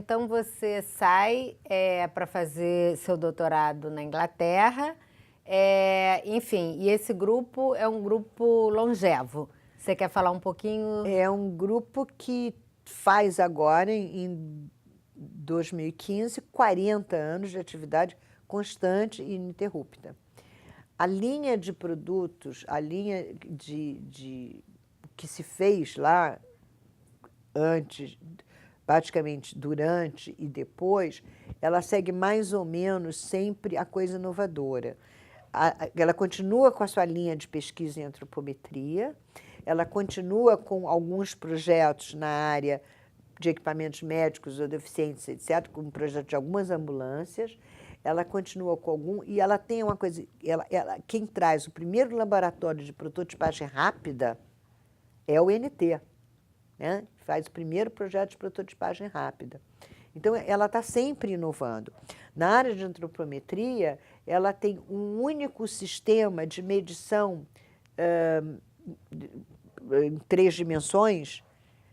então você sai para fazer seu doutorado na Inglaterra, enfim, e esse grupo é um grupo longevo. Você quer falar um pouquinho? É um grupo que faz agora, em 2015, 40 anos de atividade constante e ininterrupta. A linha de produtos, a linha de que se fez lá antes, praticamente durante e depois, ela segue mais ou menos sempre a coisa inovadora. Ela continua com a sua linha de pesquisa em antropometria, ela continua com alguns projetos na área de equipamentos médicos ou deficientes, etc., como o projeto de algumas ambulâncias. Ela continua com algum... E ela tem uma coisa... quem traz o primeiro laboratório de prototipagem rápida é o NT, né? Faz o primeiro projeto de prototipagem rápida. Então, ela está sempre inovando. Na área de antropometria, ela tem um único sistema de medição em 3 dimensões,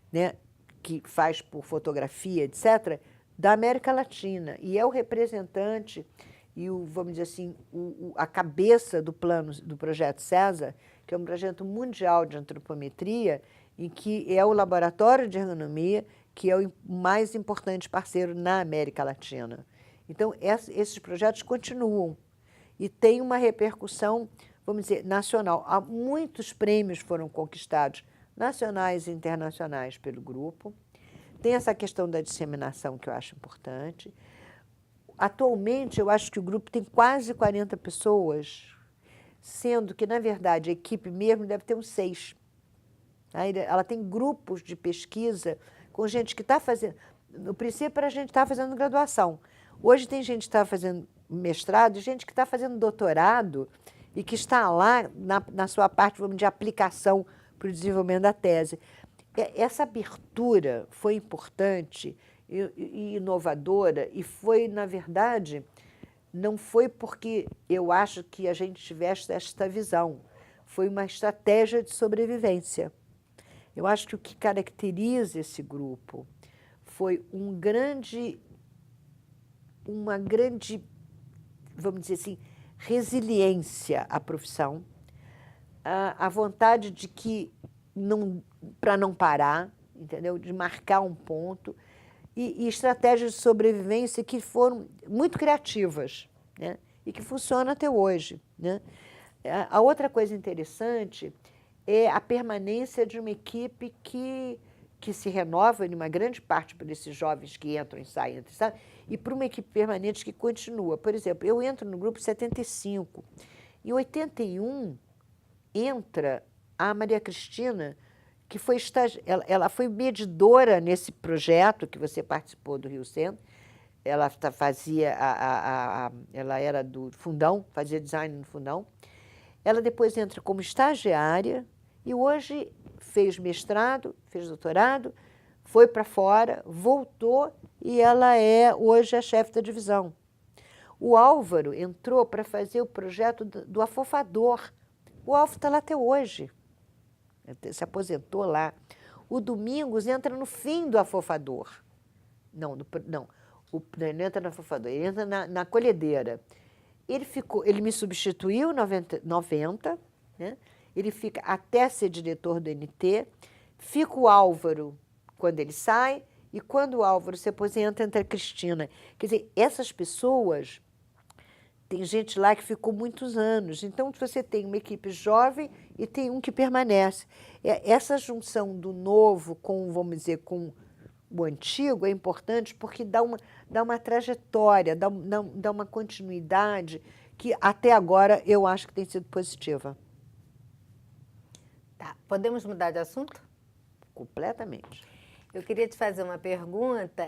né, que faz por fotografia, etc., da América Latina. E é o representante e, vamos dizer assim, a cabeça do plano do projeto César, que é um projeto mundial de antropometria, em que é o laboratório de ergonomia que é o mais importante parceiro na América Latina. Então, esses projetos continuam e têm uma repercussão, vamos dizer, nacional. Há muitos prêmios foram conquistados, nacionais e internacionais, pelo grupo. Tem essa questão da disseminação, que eu acho importante. Atualmente, eu acho que o grupo tem quase 40 pessoas, sendo que, na verdade, a equipe mesmo deve ter uns 6. Ela tem grupos de pesquisa com gente que está fazendo... No princípio, a gente está fazendo graduação. Hoje tem gente que está fazendo mestrado e gente que está fazendo doutorado e que está lá na sua parte, vamos, de aplicação para o desenvolvimento da tese. Essa abertura foi importante e inovadora e foi, na verdade, não foi porque eu acho que a gente tivesse esta visão. Foi uma estratégia de sobrevivência. Eu acho que o que caracteriza esse grupo foi uma grande, vamos dizer assim, resiliência à profissão, a vontade de que para não parar, entendeu? De marcar um ponto, e estratégias de sobrevivência que foram muito criativas, né? E que funcionam até hoje, né? A outra coisa interessante é a permanência de uma equipe que se renova, em uma grande parte, por esses jovens que entram e saem, sabe? E para uma equipe permanente que continua. Por exemplo, eu entro no grupo 75. Em 81, entra a Maria Cristina, que foi ela foi medidora nesse projeto que você participou do Rio Centro. Ela fazia ela era do Fundão, fazia design no Fundão. Ela depois entra como estagiária e hoje fez mestrado, fez doutorado, foi para fora, voltou e ela é hoje a chefe da divisão. O Álvaro entrou para fazer o projeto do afofador. O Álvaro está lá até hoje, se aposentou lá. O Domingos entra no fim do afofador. Não entra no afofador, ele entra na colhedeira. Ele me substituiu em 90, né? Ele fica até ser diretor do NT, fica o Álvaro quando ele sai, e quando o Álvaro se aposenta, entra a Cristina. Quer dizer, essas pessoas, tem gente lá que ficou muitos anos, então você tem uma equipe jovem e tem um que permanece. Essa junção do novo com, vamos dizer, com o antigo é importante porque dá uma trajetória, dá uma continuidade que até agora eu acho que tem sido positiva. Tá. Podemos mudar de assunto? Completamente. Eu queria te fazer uma pergunta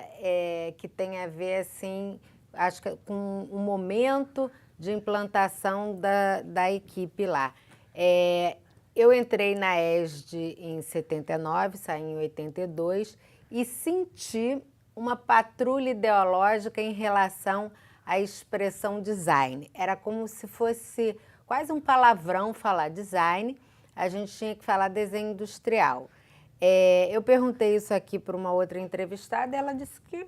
que tem a ver, assim, acho que com um momento de implantação da equipe lá. Eu entrei na ESD em 79, saí em 82 e senti uma patrulha ideológica em relação à expressão design. Era como se fosse quase um palavrão falar design, a gente tinha que falar desenho industrial. Eu perguntei isso aqui para uma outra entrevistada e ela disse que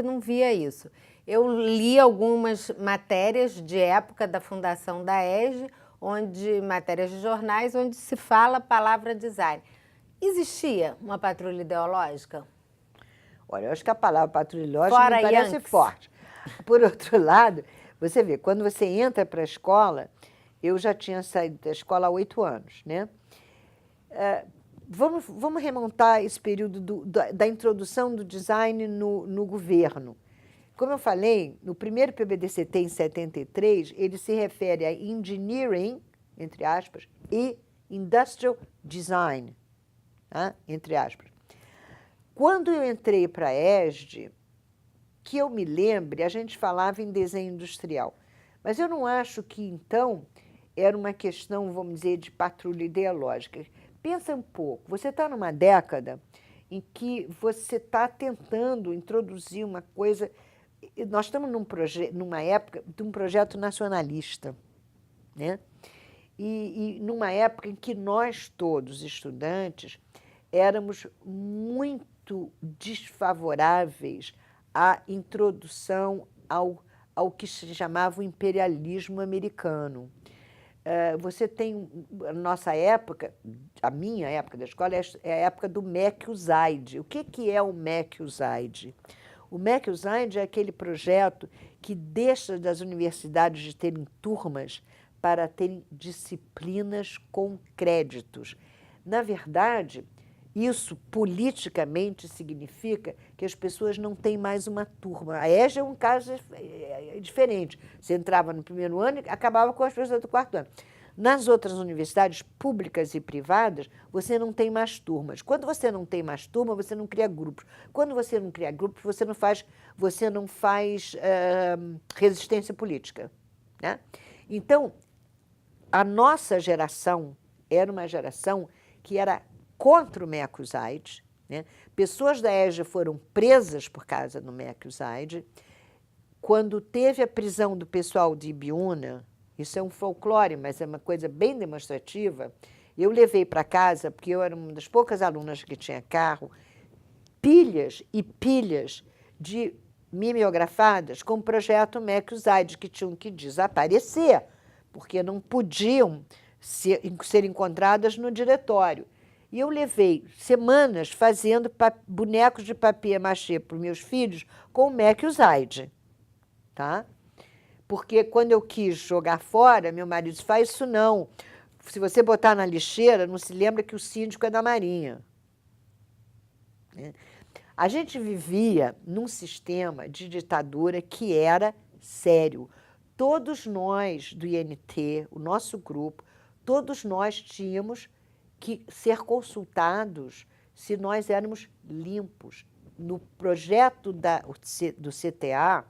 não via isso. Eu li algumas matérias de época da fundação da ESG, matérias de jornais, onde se fala a palavra design. Existia uma patrulha ideológica? Olha, eu acho que a palavra patrulha ideológica Fora me parece Yankees. forte. Por outro lado, você vê, quando você entra para a escola, eu já tinha saído da escola há 8 anos, né? Vamos remontar esse período da introdução do design no governo. Como eu falei, no primeiro PBDCT, em 73, ele se refere a engineering, entre aspas, e industrial design, tá? Entre aspas. Quando eu entrei para a ESD, que eu me lembre, a gente falava em desenho industrial. Mas eu não acho que, então, era uma questão, vamos dizer, de patrulha ideológica. Pensa um pouco, você está numa década em que você está tentando introduzir uma coisa. Nós estamos numa época de um projeto nacionalista, né? E numa época em que nós todos, estudantes, éramos muito desfavoráveis à introdução ao que se chamava o imperialismo americano. Você tem, a nossa época, a minha época da escola, é a época do MEC-USAID. O que é o MEC-USAID? O MEC-USAID é aquele projeto que deixa das universidades de terem turmas para terem disciplinas com créditos. Na verdade, isso politicamente significa que as pessoas não têm mais uma turma. A EJA é um caso diferente. Você entrava no primeiro ano e acabava com as pessoas do 4º ano. Nas outras universidades públicas e privadas, você não tem mais turmas. Quando você não tem mais turma, você não cria grupos. Quando você não cria grupos, você não faz resistência política, né? Então, a nossa geração era uma geração que era contra o MEC-USAID, né? Pessoas da EJA foram presas por causa do MEC-USAID. Quando teve a prisão do pessoal de Ibiúna, isso é um folclore, mas é uma coisa bem demonstrativa, eu levei para casa, porque eu era uma das poucas alunas que tinha carro, pilhas e pilhas de mimeografadas com o projeto MEC-USAID, que tinham que desaparecer, porque não podiam ser encontradas no diretório. E eu levei semanas fazendo bonecos de papier-mâché para os meus filhos com o MEC-USAID, tá? Porque quando eu quis jogar fora, meu marido disse, faz isso não. Se você botar na lixeira, não se lembra que o síndico é da Marinha. A gente vivia num sistema de ditadura que era sério. Todos nós do INT, o nosso grupo, todos nós tínhamos que ser consultados se nós éramos limpos. No projeto do CTA,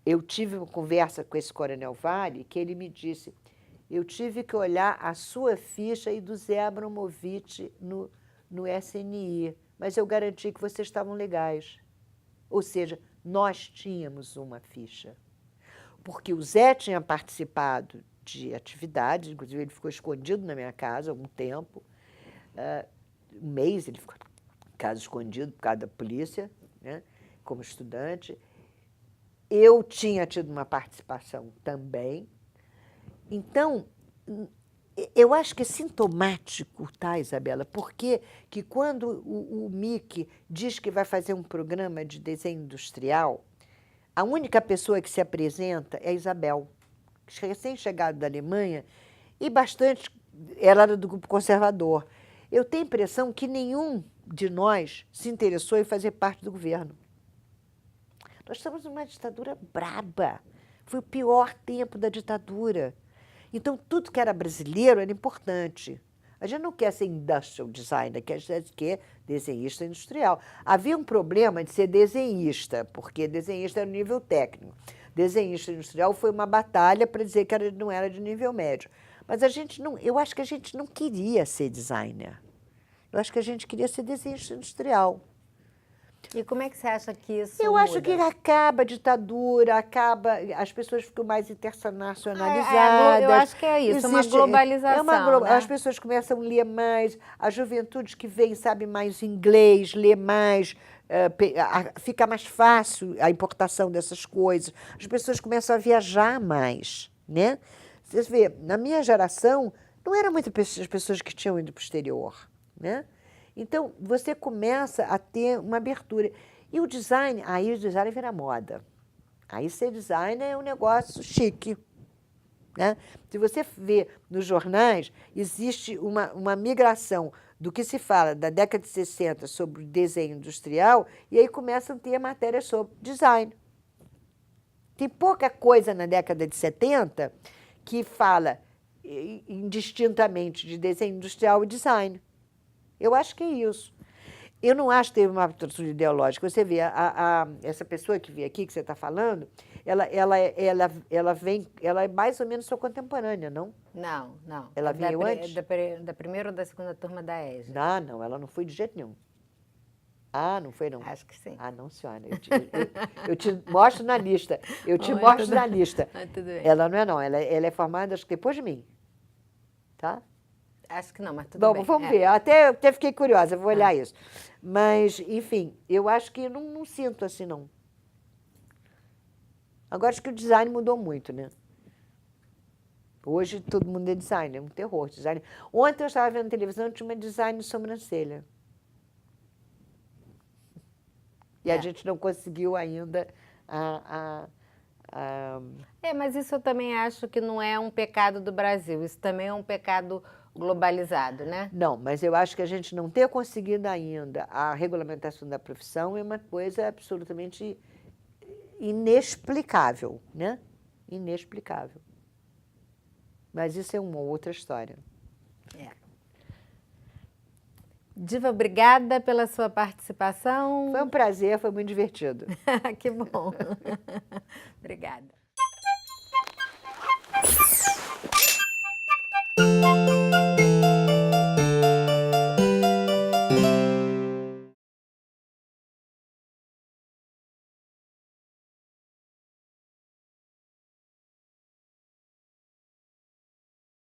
eu tive uma conversa com esse coronel Vale, que ele me disse, eu tive que olhar a sua ficha e do Zé Abramovich no SNI, mas eu garanti que vocês estavam legais. Ou seja, nós tínhamos uma ficha. Porque o Zé tinha participado de atividades, inclusive ele ficou escondido na minha casa há algum tempo, um mês ele ficou em casa escondido por causa da polícia, né, como estudante. Eu tinha tido uma participação também. Então, eu acho que é sintomático, tá, Isabela? Porque que quando o MIC diz que vai fazer um programa de desenho industrial, a única pessoa que se apresenta é a Isabel, recém-chegada da Alemanha, e ela era do grupo conservador. Eu tenho a impressão que nenhum de nós se interessou em fazer parte do governo. Nós estamos numa ditadura braba. Foi o pior tempo da ditadura. Então, tudo que era brasileiro era importante. A gente não quer ser industrial designer, a gente quer desenhista industrial. Havia um problema de ser desenhista, porque desenhista era nível técnico. Desenhista industrial foi uma batalha para dizer que não era de nível médio. Mas eu acho que a gente não queria ser designer. Eu acho que a gente queria ser desenhista industrial. E como é que você acha que isso Eu muda? acho que acaba a ditadura, as pessoas ficam mais internacionalizadas. Eu acho que é isso, é uma globalização, né? As pessoas começam a ler mais, a juventude que vem sabe mais inglês, lê mais, fica mais fácil a importação dessas coisas. As pessoas começam a viajar mais, né? Você vê, na minha geração, não eram muitas pessoas que tinham ido para o exterior, né? Então, você começa a ter uma abertura. E o design vira moda. Aí ser designer é um negócio chique, né? Se você vê nos jornais, existe uma migração do que se fala da década de 60 sobre desenho industrial, e aí começam a ter matérias sobre design. Tem pouca coisa na década de 70 que fala indistintamente de desenho industrial e design. Eu acho que é isso. Eu não acho que teve uma atitude ideológica. Você vê, essa pessoa que veio aqui, que você está falando, ela é mais ou menos sua contemporânea, não? Não, não. Ela veio antes? Da primeira ou da segunda turma da EJA. Não, ela não foi de jeito nenhum. Ah, não foi, não? Acho que sim. Ah, não, senhora. Eu te mostro na lista. Na lista. Tudo bem. Ela não é, não. Ela é formada, acho que depois de mim. Tá? Acho que não, mas tudo Bom, bem. vamos ver. Até fiquei curiosa, vou olhar isso. Mas, enfim, eu acho que não sinto assim, não. Agora, acho que o design mudou muito, né? Hoje, todo mundo é designer, é um terror. Design. Ontem eu estava vendo televisão, tinha uma design de sobrancelha. E a gente não conseguiu ainda mas isso eu também acho que não é um pecado do Brasil. Isso também é um pecado globalizado, né? Não, mas eu acho que a gente não ter conseguido ainda a regulamentação da profissão é uma coisa absolutamente inexplicável, né? Inexplicável. Mas isso é uma outra história. Diva, obrigada pela sua participação. Foi um prazer, foi muito divertido. Que bom. Obrigada.